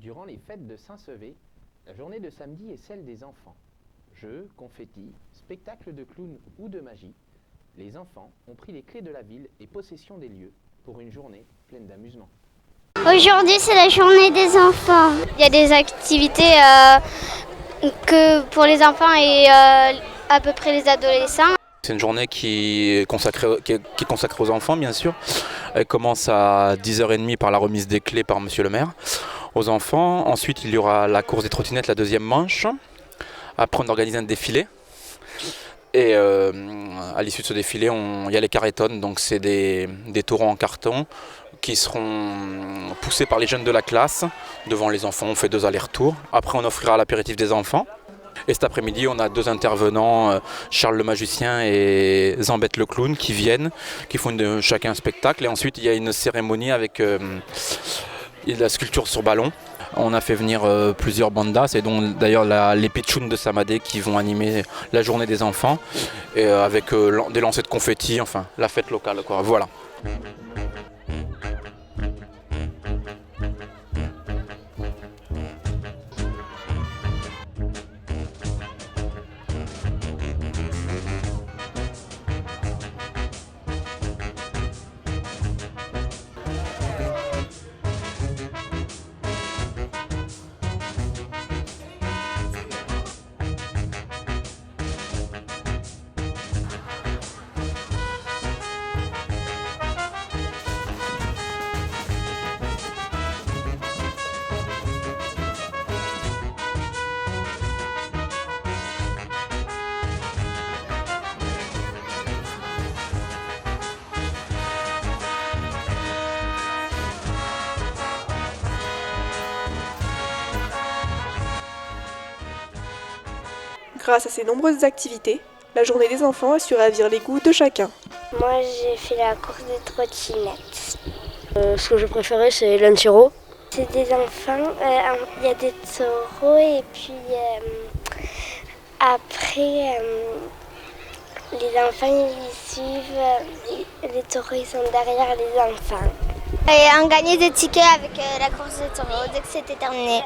Durant les fêtes de Saint-Sevé, la journée de samedi est celle des enfants. Jeux, confettis, spectacles de clowns ou de magie, les enfants ont pris les clés de la ville et possession des lieux pour une journée pleine d'amusement. Aujourd'hui, c'est la journée des enfants. Il y a des activités que pour les enfants et à peu près les adolescents. C'est une journée qui est consacrée aux enfants, bien sûr. Elle commence à 10h30 par la remise des clés par Monsieur le maire aux enfants. Ensuite, il y aura la course des trottinettes, la deuxième manche. Après, on organise un défilé. Et à l'issue de ce défilé, il y a les carretones. Donc, c'est des taureaux en carton qui seront poussés par les jeunes de la classe. Devant les enfants, on fait 2 allers-retours. Après, on offrira l'apéritif des enfants. Et cet après-midi, on a 2 intervenants, Charles le magicien et Zambette le clown, qui viennent, qui font chacun un spectacle. Et ensuite, il y a une cérémonie avec la sculpture sur ballon. On a fait venir plusieurs bandas, et dont d'ailleurs les pitchouns de Samadé qui vont animer la journée des enfants, et avec des lancers de confettis, enfin la fête locale, quoi. Voilà. Grâce à ces nombreuses activités, la journée des enfants a su ravir les goûts de chacun. Moi, j'ai fait la course des trottinettes. Ce que j'ai préféré, c'est l'Antiro. C'est des enfants, il y a des taureaux et puis après, les enfants ils suivent, les taureaux ils sont derrière les enfants. Et on gagnait des tickets avec la course des taureaux dès que c'était terminé.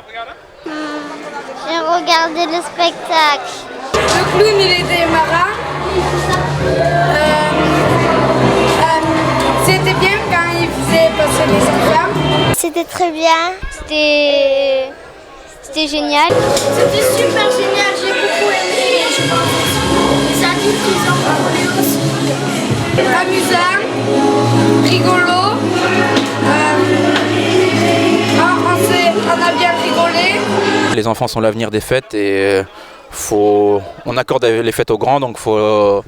J'ai regardé le spectacle. Le clown il était marrant. C'était bien quand il faisait passer les enfants. C'était très bien, c'était génial. C'était super génial, j'ai beaucoup aimé. Je pense que les adultes ils ont parlé aussi. Amusant, rigolo. On a bien rigolé. Les enfants sont l'avenir des fêtes, et on accorde les fêtes aux grands, donc faut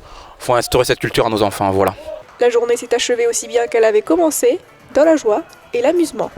instaurer cette culture à nos enfants, voilà. La journée s'est achevée aussi bien qu'elle avait commencé, dans la joie et l'amusement.